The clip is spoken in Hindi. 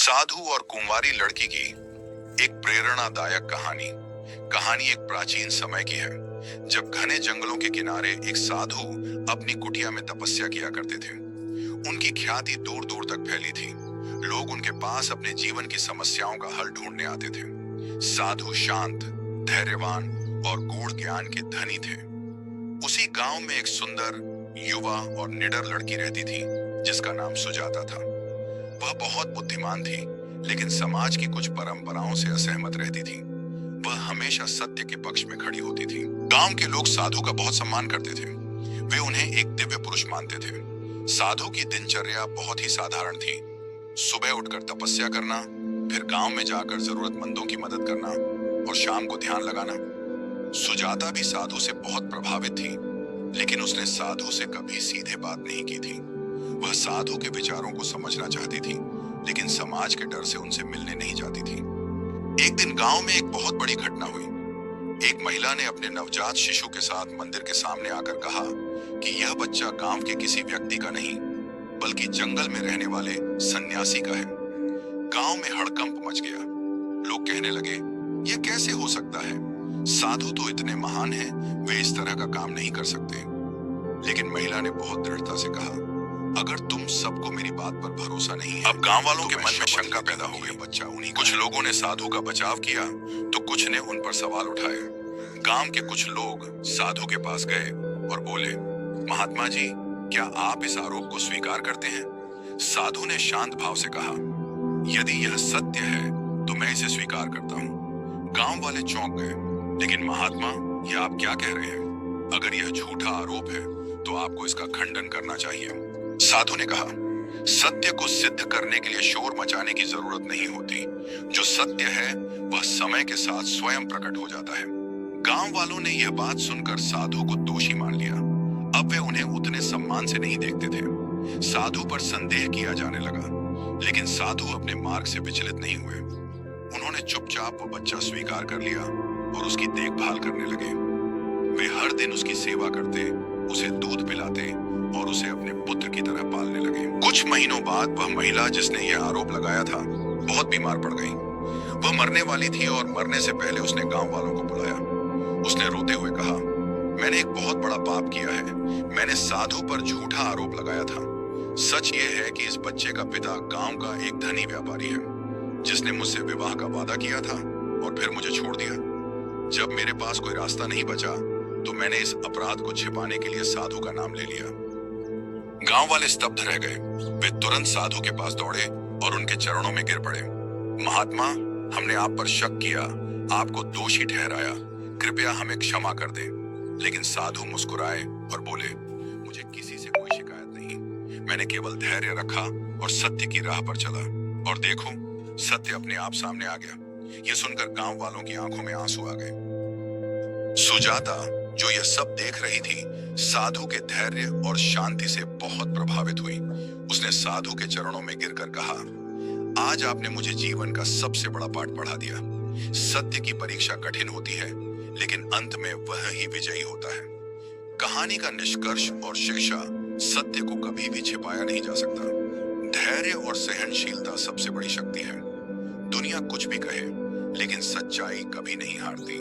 साधु और कुंवारी लड़की की एक प्रेरणादायक कहानी। कहानी एक प्राचीन समय की है, जब घने जंगलों के किनारे एक साधु अपनी कुटिया में तपस्या किया करते थे। उनकी ख्याति दूर दूर तक फैली थी। लोग उनके पास अपने जीवन की समस्याओं का हल ढूंढने आते थे। साधु शांत, धैर्यवान और गूढ़ ज्ञान के धनी थे। उसी गांव में एक सुंदर, युवा और निडर लड़की रहती थी, जिसका नाम सुजाता था। वह बहुत बुद्धिमान थी, लेकिन समाज की कुछ परंपराओं से असहमत रहती थी। वह हमेशा सत्य के पक्ष में खड़ी होती थी। गांव के लोग साधु का बहुत सम्मान करते थे। वे उन्हें एक दिव्य पुरुष मानते थे। साधु की दिनचर्या बहुत ही साधारण थी। सुबह उठकर तपस्या करना, फिर गांव में जाकर जरूरतमंदों की मदद करना और शाम को ध्यान लगाना। सुजाता भी साधु से बहुत प्रभावित थी, लेकिन उसने साधु से कभी सीधे बात नहीं की थी। वह साधु के विचारों को समझना चाहती थी, लेकिन समाज के डर से उनसे मिलने नहीं जाती थी। एक दिन गांव में एक बहुत बड़ी घटना हुई। एक महिला ने अपने नवजात शिशु के साथ मंदिर के सामने आकर कहा कि यह बच्चा गांव के किसी व्यक्ति का नहीं, बल्कि जंगल में रहने वाले सन्यासी का है। गांव में हड़कंप मच गया। लोग कहने लगे, यह कैसे हो सकता है? साधु तो इतने महान हैं, वे इस तरह का काम नहीं कर सकते। लेकिन महिला ने बहुत दृढ़ता से कहा, अगर तुम सबको मेरी बात पर भरोसा नहीं है, अब गांव वालों के मन में शंका पैदा हो गई। बच्चा उन्हीं, कुछ लोगों ने साधु का बचाव किया, तो कुछ ने उन पर सवाल उठाए। गांव के कुछ लोग साधु के पास गए और बोले, महात्मा जी, क्या आप इस आरोप को स्वीकार करते हैं? साधु ने शांत भाव से कहा, यदि यह सत्य है तो मैं इसे स्वीकार करता हूँ। गांव वाले चौंक गए, लेकिन महात्मा, यह आप क्या कह रहे हैं? अगर यह झूठा आरोप है तो आपको इसका खंडन करना चाहिए। साधु ने कहा, सत्य को सिद्ध करने के लिए शोर मचाने की जरूरत नहीं होती। जो सत्य है वह समय के साथ स्वयं प्रकट हो जाता है। गांव वालों ने यह बात सुनकर साधु को दोषी मान लिया। अब वे उन्हें उतने सम्मान से नहीं देखते थे। साधु पर संदेह किया जाने लगा, लेकिन साधु अपने मार्ग से विचलित नहीं हुए। उन्होंने चुपचाप वो बच्चा स्वीकार कर लिया और उसकी देखभाल करने लगे। वे हर दिन उसकी सेवा करते, उसे दूध पिलाते और उसे अपने पुत्र की तरह पालने लगे। कुछ महीनों बाद वह महिला जिसने यह आरोप लगाया था, बहुत बीमार पड़ गई। वह मरने वाली थी और मरने से पहले उसने गांव वालों को बुलाया। उसने रोते हुए कहा, मैंने एक बहुत बड़ा पाप किया है। मैंने साधु पर झूठा आरोप लगाया था। सच ये है कि इस बच्चे का पिता गांव का एक धनी व्यापारी है, जिसने मुझसे विवाह का वादा किया था और फिर मुझे छोड़ दिया। जब मेरे पास कोई रास्ता नहीं बचा, तो मैंने इस अपराध को छिपाने के लिए साधु का नाम ले लिया। गांव वाले स्तब्ध रह गए। वे तुरंत साधु के पास दौड़े और उनके चरणों में गिर पड़े। महात्मा, हमने आप पर शक किया, आपको दोषी ठहराया, कृपया हमें क्षमा कर दें। लेकिन साधु मुस्कुराए और बोले, मुझे किसी से कोई शिकायत नहीं। मैंने केवल धैर्य रखा और सत्य की राह पर चला, और देखो, सत्य अपने आप सामने आ गया। यह सुनकर गांव वालों की आंखों में आंसू आ गए। सुजाता, जो यह सब देख रही थी, साधु के धैर्य और शांति से बहुत प्रभावित हुई। उसने साधु के चरणों में गिरकर कहा, आज आपने मुझे जीवन का सबसे बड़ा पाठ पढ़ा दिया। सत्य की परीक्षा कठिन होती है, लेकिन अंत में वह ही विजयी होता है। कहानी का निष्कर्ष और शिक्षा, सत्य को कभी भी छिपाया नहीं जा सकता। धैर्य और सहनशीलता सबसे बड़ी शक्ति है। दुनिया कुछ भी कहे, लेकिन सच्चाई कभी नहीं हारती।